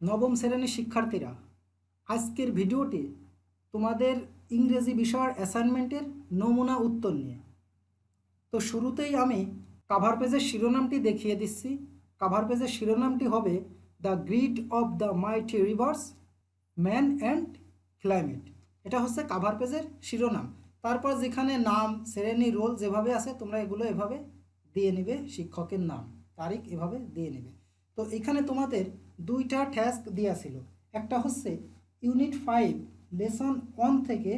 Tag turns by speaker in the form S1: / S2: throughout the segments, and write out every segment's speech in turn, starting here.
S1: নবম শ্রেণীর শিক্ষার্থীরা, আজকের ভিডিওটি তোমাদের ইংরেজি বিষয়ের অ্যাসাইনমেন্টের নমুনা উত্তর নিয়ে। তো শুরুতেই আমি কাভার পেজের শিরোনামটি দেখিয়ে দিচ্ছি। কাভার পেজের শিরোনামটি হবে the grid of the mighty reverse, man and climate. এটা হচ্ছে কাভার পেজের শিরোনাম। তারপর যেখানে নাম, শ্রেণী, রোল যেভাবে আছে তোমরা এগুলো এভাবে দিয়ে নেবে, শিক্ষকের নাম, তারিখ এভাবে দিয়ে নেবে। তো এখানে তোমাদের দুইটা টাস্ক দেওয়া ছিল। একটা হচ্ছে ইউনিট 5 লেসন 1 থেকে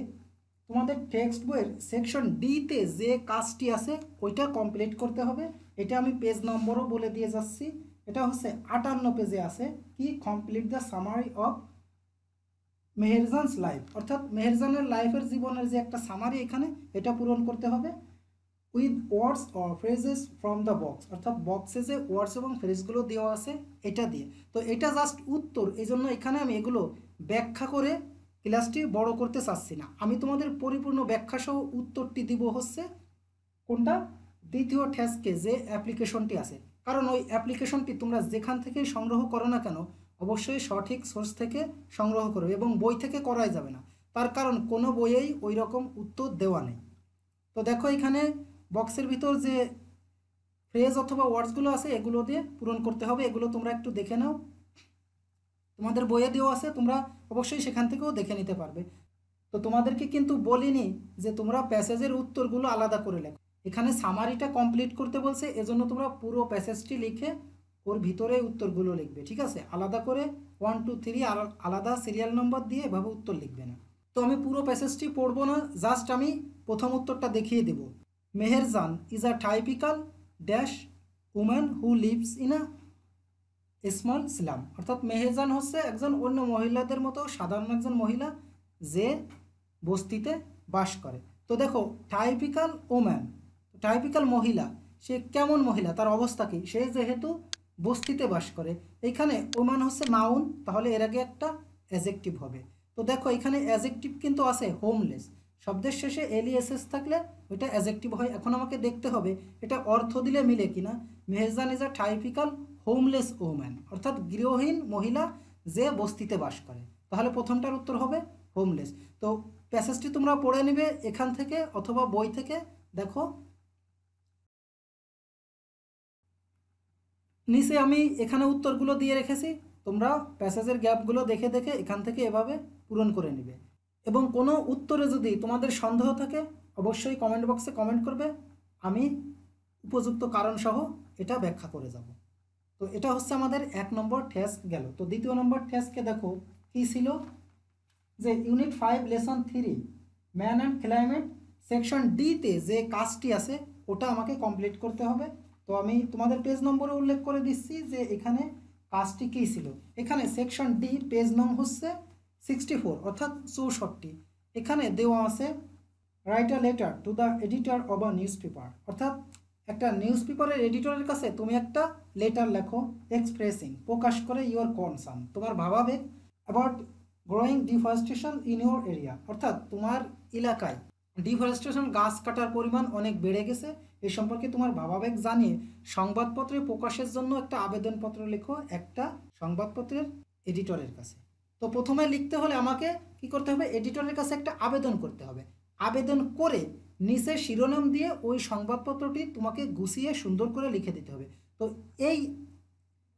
S1: তোমাদের টেক্সট বইয়ের সেকশন ডিতে যে কাজটি আছে ওইটা কমপ্লিট করতে হবে। এটা আমি পেজ নম্বরও বলে দিয়ে যাচ্ছি। এটা হচ্ছে 58 পেজে আছে, কি complete the summary of Meherjan's life, অর্থাৎ মেহেরজানের লাইফের জীবনের যে একটা সামারি এখানে এটা পূরণ করতে হবে with words or phrases from the box, অর্থাৎ বক্সে যে ওয়ার্ডস এবং ফ্রেজগুলো দেওয়া আছে এটা দিয়ে। তো এটা জাস্ট উত্তর, এই জন্য এখানে আমি এগুলো ব্যাখ্যা করে ক্লাসটি বড় করতে চাচ্ছি না। আমি তোমাদের পরিপূর্ণ ব্যাখ্যা সহ উত্তরটি দিব হচ্ছে কোনটা, দ্বিতীয় টাস্কে যে অ্যাপ্লিকেশনটি আছে। কারণ ওই অ্যাপ্লিকেশনটি তোমরা যেখান থেকেই সংগ্রহ করো না কেন অবশ্যই সঠিক সোর্স থেকে সংগ্রহ করো, এবং বই থেকে করাই যাবে না। তার কারণ কোনো বইয়েই ওই রকম উত্তর দেওয়া নেই। তো দেখো এখানে বক্সের ভিতর যে ফ্রেজ অথবা ওয়ার্ডসগুলো আছে এগুলো দিয়ে পূরণ করতে হবে। এগুলো তোমরা একটু দেখে নাও, তোমাদের বইয়ে দেওয়া আছে, তোমরা অবশ্যই সেখান থেকেও দেখে নিতে পারবে। তো তোমাদেরকে কিন্তু বলিনি যে তোমরা প্যাসেজের উত্তরগুলো আলাদা করে লেখো। এখানে সামারিটা কমপ্লিট করতে বলছে, এজন্য তোমরা পুরো প্যাসেজটি লিখে ওর ভিতরে উত্তরগুলো লিখবে, ঠিক আছে? আলাদা করে 1 2 3 আর আলাদা সিরিয়াল নম্বর দিয়ে এভাবে উত্তর লিখবে না। তো আমি পুরো প্যাসেজটি পড়বো না, জাস্ট আমি প্রথম উত্তরটা দেখিয়ে দেব। Meherjan is a typical dash woman who lives in a small slum, অর্থাৎ মেহেরজান হচ্ছে একজন অন্য মহিলাদের মতো সাধারণ একজন মহিলা যে বস্তিতে বাস করে। তো দেখো টাইপিক্যাল ওম্যান, টাইপিক্যাল মহিলা, সে কেমন মহিলা, তার অবস্থা কী? সে যেহেতু বস্তিতে বাস করে, এইখানে ওম্যান হচ্ছে নাউন, তাহলে এর আগে একটা অ্যাজেক্টিভ হবে। তো দেখো এখানে অ্যাজেক্টিভ কিন্তু আছে হোমলেস, শব্দের শেষে এলিএসএস থাকলে ওইটা অ্যাজেক্টিভ হয়। এখন আমাকে দেখতে হবে এটা অর্থ দিলে মিলে কিনা। Meherjaan is a typical homeless woman, অর্থাৎ গৃহহীন মহিলা যে বস্তিতে বাস করে, তাহলে প্রথমটার উত্তর হবে হোমলেস। তো প্যাসেজটি তোমরা পড়ে নেবে এখান থেকে অথবা বই থেকে। দেখো নিচে আমি এখানে উত্তরগুলো দিয়ে রেখেছি, তোমরা প্যাসেজের গ্যাপগুলো দেখে দেখে এখান থেকে এভাবে পূরণ করে নেবে। এবং কোনো উত্তরে যদি তোমাদের সন্দেহ থাকে অবশ্যই কমেন্ট বক্সে কমেন্ট করবে, আমি উপযুক্ত কারণসহ এটা ব্যাখ্যা করে যাব। তো এটা হচ্ছে আমাদের 1 নম্বর টাস্ক গেল। তো দ্বিতীয় নম্বর টাস্কে দেখো কী ছিল, যে unit 5 lesson 3 man and climate section ডিতে যে কাজটি আছে ওটা আমাকে কমপ্লিট করতে হবে। তো আমি তোমাদের পেজ নম্বরে উল্লেখ করে দিচ্ছি যে এখানে কাজটি কী ছিল। এখানে সেকশন ডি পেজ নং হচ্ছে 64, অর্থাৎ 64। এখানে দেওয়া আছে write a letter to the editor of a news paper, অর্থাৎ একটা নিউজ পেপারের এডিটরের কাছে তুমি একটা লেটার লেখো এক্সপ্রেসিং, প্রকাশ করে ইউর কনসার্ন, তোমার ভাবাবেগ about growing deforestation in your area, অর্থাৎ তোমার এলাকায় ডিফরেস্টেশন, গাছ কাটার পরিমাণ অনেক বেড়ে গেছে, এই সম্পর্কে তোমার ভাবাবেগ জানিয়ে সংবাদপত্রে প্রকাশের জন্য একটা আবেদনপত্র লেখো একটা সংবাদপত্রের এডিটরের কাছে। তো প্রথমে লিখতে হলে আমাকে কি করতে হবে, এডিটরের কাছে একটা আবেদন করতে হবে। আবেদন করে নিচে শিরোনাম দিয়ে ওই সংবাদপত্রটি তোমাকে গুছিয়ে সুন্দর করে লিখে দিতে হবে। তো এই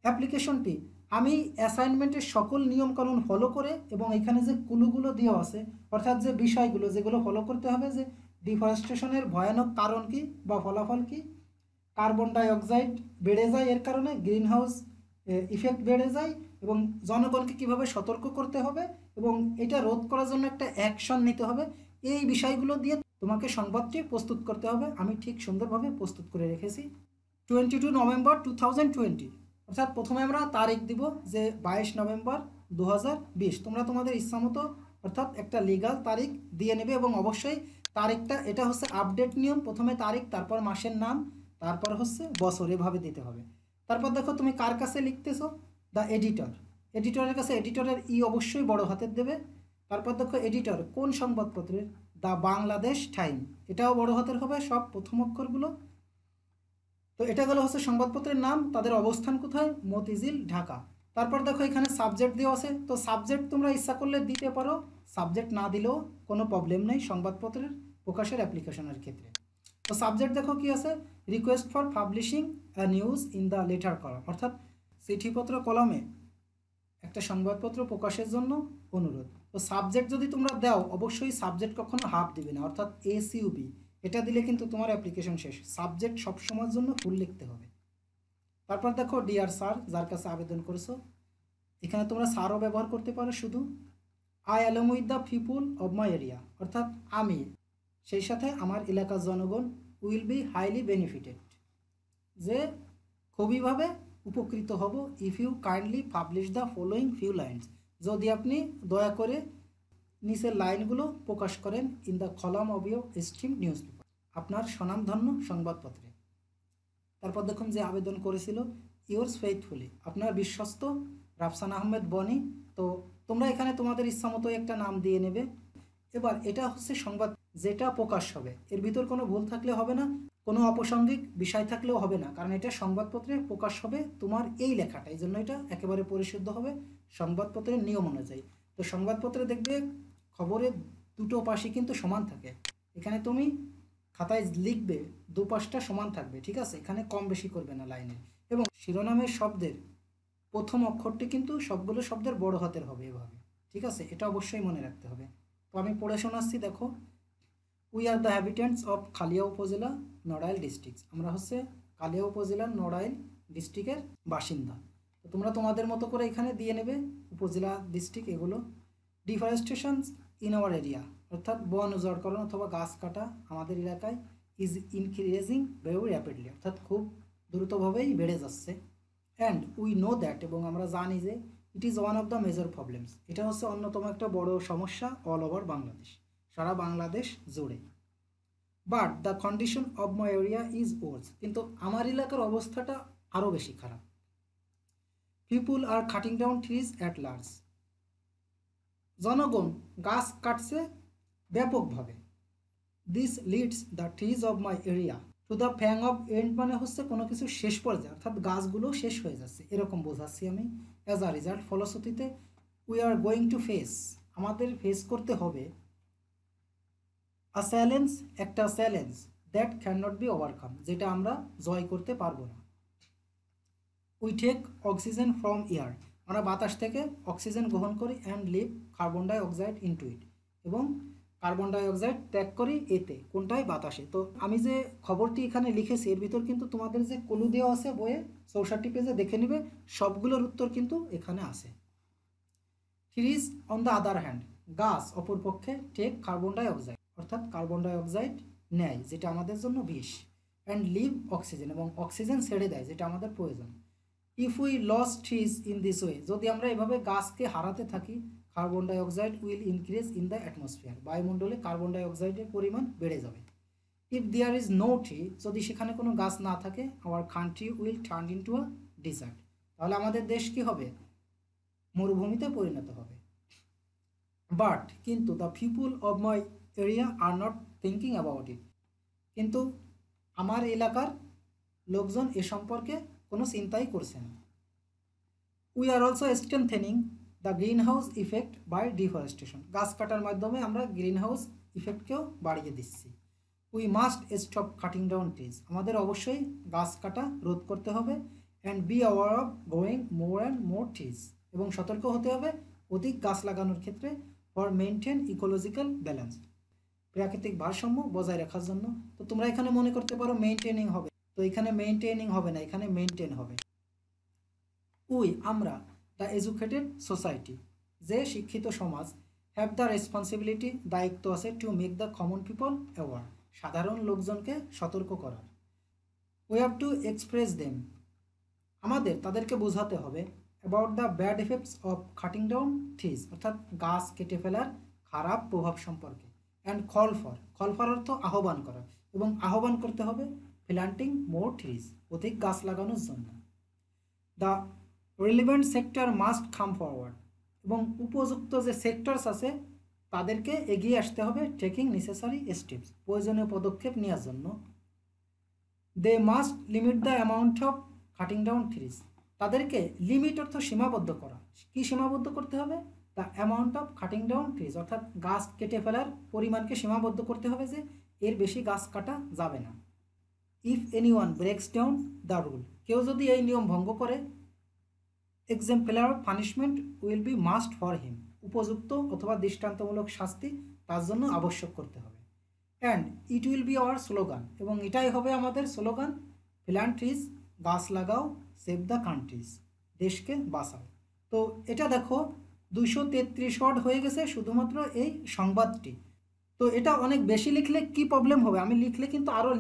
S1: অ্যাপ্লিকেশনটি আমি অ্যাসাইনমেন্টের সকল নিয়মকানুন ফলো করে এবং এখানে যে ক্লুগুলো দেওয়া আছে, অর্থাৎ যে বিষয়গুলো যেগুলো ফলো করতে হবে, যে ডিফরেস্টেশনের ভয়ানক কারণ কী বা ফলাফল কী, কার্বন ডাই অক্সাইড বেড়ে যায় এর কারণে, গ্রিন হাউস ইফেক্ট বেড়ে যায়, এবং জনগণকে কিভাবে সতর্ক করতে হবে এবং এটা রোধ করার জন্য একটা অ্যাকশন নিতে হবে, এই বিষয়গুলো দিয়ে তোমাকে সংবাদটি প্রস্তুত করতে হবে। আমি ঠিক সুন্দরভাবে প্রস্তুত করে রেখেছি। 22 নভেম্বর 2020, অর্থাৎ প্রথমে আমরা তারিখ দিব যে 22 নভেম্বর 2020। তোমরা তোমাদের ইচ্ছামতো অর্থাৎ একটা লিগাল তারিখ দিয়ে নেবে, এবং অবশ্যই তারিখটা এটা হচ্ছে আপডেট নিয়ম, প্রথমে তারিখ, তারপর মাসের নাম, তারপর হচ্ছে বছর, এভাবে দিতে হবে। তারপর দেখো তুমি কার কাছে লিখতেছো, দ্য এডিটর, এডিটরের কাছে এডিটরের অবশ্যই বড় হাতের দেবে। তারপর দেখো এডিটর কোন সংবাদপত্রের, দ্য বাংলাদেশ টাইম, এটাও বড় হাতের হবে সব প্রথম অক্ষরগুলো। তো এটা গেল হচ্ছে সংবাদপত্রের নাম, তাদের অবস্থান কোথায়, মতিঝিল, ঢাকা। তারপর দেখো এখানে সাবজেক্ট দেওয়া আছে, তো সাবজেক্ট তোমরা ইচ্ছা করলে দিতে পারো, সাবজেক্ট না দিলেও কোনো প্রবলেম নেই সংবাদপত্রের প্রকাশের অ্যাপ্লিকেশনের ক্ষেত্রে। তো সাবজেক্ট দেখো কি আছে, request for publishing a news in the letter column, অর্থাৎ চিঠিপত্র কলামে একটা সংবাদপত্র প্রকাশের জন্য অনুরোধ। তো সাবজেক্ট যদি তোমরা দাও, অবশ্যই সাবজেক্ট কখনো হাফ দিবে না, অর্থাৎ এসইউবি এটা দিলে কিন্তু তোমার অ্যাপ্লিকেশন শেষ। সাবজেক্ট সবসময়ের জন্য ফুল লিখতে হবে। তারপর দেখো ডিয়ার স্যার, যার কাছে আবেদন করেছো, এখানে তোমরা স্যারও ব্যবহার করতে পারো শুধু। I along with the people of my area, অর্থাৎ আমি সেই সাথে আমার এলাকার জনগণ উইল বি হাইলি বেনিফিটেড, যে খুবইভাবে উপকৃত হব, if you kindly publish the following few lines, যদি আপনি দয়া করে নিচের লাইনগুলো প্রকাশ করেন in the column of your esteem newspaper, আপনার স্বনামধন্য সংবাদপত্রে। তারপর দেখুন যে আবেদন করেছিল, ইয়োর্স ফেইথফুলি, আপনার বিশ্বস্ত রাফসান আহমেদ বনি। তো তোমরা এখানে তোমাদের ইচ্ছা মতো একটা নাম দিয়ে নেবে। এবার এটা হচ্ছে সংবাদ যেটা প্রকাশ হবে, এর ভিতর কোনো ভুল থাকলে হবে না, কোনো অপ্রাসঙ্গিক বিষয় থাকলেও হবে না, কারণ এটা সংবাদপত্রে প্রকাশ হবে তোমার এই লেখাটা, এই জন্য এটা একেবারে পরিশুদ্ধ হবে সংবাদপত্রের নিয়ম অনুযায়ী। তো সংবাদপত্রে দেখবে খবরের দুটো পাশই কিন্তু সমান থাকে, এখানে তুমি খাতায় লিখবে দুপাশটা সমান থাকবে, ঠিক আছে, এখানে কম বেশি করবে না লাইনে। এবং শিরোনামের শব্দের প্রথম অক্ষরটি কিন্তু সবগুলো শব্দের বড় হাতের হবে এভাবে, ঠিক আছে, এটা অবশ্যই মনে রাখতে হবে। তো আমি পড়ে শোনাচ্ছি, দেখো। উই আর দ্য হ্যাবিটেন্টস অফ কালিয়া উপজেলা, নড়াইল ডিস্ট্রিক্ট, আমরা হচ্ছে কালিয়া উপজেলার নড়াইল ডিস্ট্রিক্টের বাসিন্দা। তো তোমরা তোমাদের মতো করে এখানে দিয়ে নেবে উপজেলা, ডিস্ট্রিক্ট এগুলো। ডিফরেস্টেশন ইন আওয়ার এরিয়া, অর্থাৎ বন উজাড়করণ অথবা গাছ কাটা আমাদের এলাকায় ইজ ইনক্রিজিং ভেরি র্যাপিডলি, অর্থাৎ খুব দ্রুতভাবেই বেড়ে যাচ্ছে। অ্যান্ড উই নো দ্যাট, এবং আমরা জানি যে it is one of the major problems, এটা হচ্ছে অন্যতম একটা বড় সমস্যা অল ওভার বাংলাদেশ, সারা বাংলাদেশ জুড়ে। But the condition of my area is worse, কিন্তু আমার এলাকার অবস্থাটা আরও বেশি খারাপ। People are cutting down trees at large, জনগণ গাছ কাটছে ব্যাপকভাবে। This leads the trees of my area to the fang of end, মানে হচ্ছে কোনো কিছু শেষ পর্যায়ে, অর্থাৎ গাছগুলো শেষ হয়ে যাচ্ছে এরকম বোঝাচ্ছি আমি। অ্যাজ আ রেজাল্ট, ফলশ্রুতিতে, we are going to face, আমাদের ফেস করতে হবে, আ চ্যালেঞ্জ, একটা challenge, that can not be overcome, যেটা আমরা জয় করতে পারবো না। We take oxygen from air, আমরা বাতাস থেকে অক্সিজেন গ্রহণ করি, and leave carbon dioxide into it, এবং কার্বন ডাইঅক্সাইড ত্যাগ করি এতে, কোনটায়, বাতাসে। তো আমি যে খবরটি এখানে লিখেছি এর ভিতর কিন্তু তোমাদের যে কলু দেওয়া আছে বইয়ে 64 পেজে দেখে নিবে, সবগুলোর উত্তর কিন্তু এখানে আছে। Trees on the other hand, গাছ অপরপক্ষে টেক কার্বন ডাইঅক্সাইড, অর্থাৎ কার্বন ডাইঅক্সাইড নেয় যেটা আমাদের জন্য বিষ, অ্যান্ড লিভ অক্সিজেন, এবং অক্সিজেন ছেড়ে দেয় যেটা আমাদের প্রয়োজন। If we lose trees in this way, যদি আমরা এভাবে গাছকে হারাতে থাকি, carbon dioxide will increase in the atmosphere, বায়ুমণ্ডলে কার্বন ডাইঅক্সাইডের পরিমাণ বেড়ে যাবে। If there is no tree, যদি সেখানে কোনো গাছ না থাকে, our country will turn into a desert, তাহলে আমাদের দেশ কি হবে, মরুভূমিতে পরিণত হবে। বাট, কিন্তু the people of my area are not thinking about it, কিন্তু আমার এলাকার লোকজন এ সম্পর্কে কোনো চিন্তাই করছে না। We are also strengthening the green house effect by deforestation, গাছ কাটার মাধ্যমে আমরা গ্রিন হাউস ইফেক্টকেও বাড়িয়ে দিচ্ছি। We must stop cutting down trees, আমাদের অবশ্যই গাছ কাটা রোধ করতে হবে। And be aware of growing more and more trees, এবং সতর্ক হতে হবে অধিক গাছ লাগানোর ক্ষেত্রে, ফর মেনটেন ইকোলজিক্যাল ব্যালেন্স, প্রাকৃতিক ভারসাম্য বজায় রাখার জন্য। তো তোমরা এখানে মনে করতে পারো মেনটেনিং হবে, তো এখানে মেনটেনিং হবে না, এখানে মেনটেন হবে। উই, আমরা, দ্য এডুকেটেড সোসাইটি, যে শিক্ষিত সমাজ, হ্যাভ দ্য রেসপন্সিবিলিটি, দায়িত্ব আছে, to make the common people aware, সাধারণ লোকজনকে সতর্ক করার। We have to express them, আমাদের তাদেরকে বোঝাতে হবে, about the bad effects of cutting down trees, অর্থাৎ গাছ কেটে ফেলার খারাপ প্রভাব সম্পর্কে। অ্যান্ড কল ফর অর্থ আহ্বান করা, এবং আহ্বান করতে হবে প্ল্যান্টিং মোর ট্রিজ, অধিক গাছ লাগানোর জন্য। The relevant sector must come forward, এবং উপযুক্ত যে সেক্টরস আছে তাদেরকে এগিয়ে আসতে হবে, টেকিং নেসেসারি স্টেপস, প্রয়োজনীয় পদক্ষেপ নেওয়ার জন্য। They must limit the amount of cutting down trees, তাদেরকে লিমিট অর্থ সীমাবদ্ধ করা। কি সীমাবদ্ধ করতে হবে? The amount of cutting down trees, অর্থাৎ গাছ কেটে ফেলার পরিমাণকে সীমাবদ্ধ করতে হবে, যে এর বেশি গাছ কাটা যাবে না। If any one breaks down the rule, কেউ যদি এই নিয়ম ভঙ্গ করে, exemplar punishment will be must for him, উপযুক্ত অথবা দৃষ্টান্তমূলক শাস্তি তার জন্য আবশ্যক করতে হবে। And it will be our slogan, এবং এটাই হবে আমাদের স্লোগান, প্ল্যান্ট ট্রিজ, গাছ লাগাও, সেভ দ্য কান্ট্রিজ, দেশকে বাঁচাও। তো এটা দেখো 233 ওয়ার্ড হয়ে গেছে শুধুমাত্র এই সংবাদটি। তো এটা অনেক বেশি লিখলে কি প্রবলেম হবে? আমি লিখলে কিন্তু আরও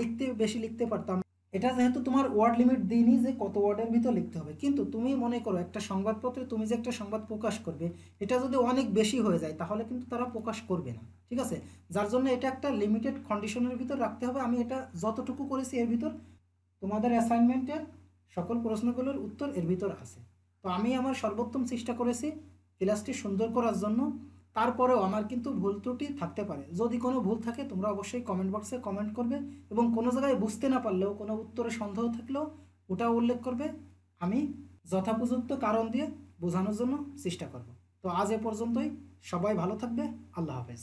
S1: বেশি লিখতে পারতাম। এটা যেহেতু তোমার ওয়ার্ড লিমিট দিইনি যে কত ওয়ার্ডের ভিতর লিখতে হবে, কিন্তু তুমি মনে করো একটা সংবাদপত্রে তুমি যে একটা সংবাদ প্রকাশ করবে, এটা যদি অনেক বেশি হয়ে যায় তাহলে কিন্তু তারা প্রকাশ করবে না, ঠিক আছে? যার জন্য এটা একটা লিমিটেড কন্ডিশনের ভিতর রাখতে হবে। আমি এটা যতটুকু করেছি এর ভিতর তোমাদের অ্যাসাইনমেন্টের সকল প্রশ্নগুলোর উত্তর এর ভিতর আছে। তো আমি আমার সর্বোত্তম চেষ্টা করেছি ক্লাসটি সুন্দর করার জন্য। তারপরেও আমার কিন্তু ভুল ত্রুটি থাকতে পারে। যদি কোনো ভুল থাকে তোমরা অবশ্যই কমেন্ট বক্সে কমেন্ট করবে, এবং কোনো জায়গায় বুঝতে না পারলেও, কোনো উত্তরে সন্দেহ থাকলেও ওটাও উল্লেখ করবে। আমি যথোপযুক্ত কারণ দিয়ে বোঝানোর জন্য চেষ্টা করব। তো আজ এ পর্যন্তই। সবাই ভালো থাকবে। আল্লাহ হাফেজ।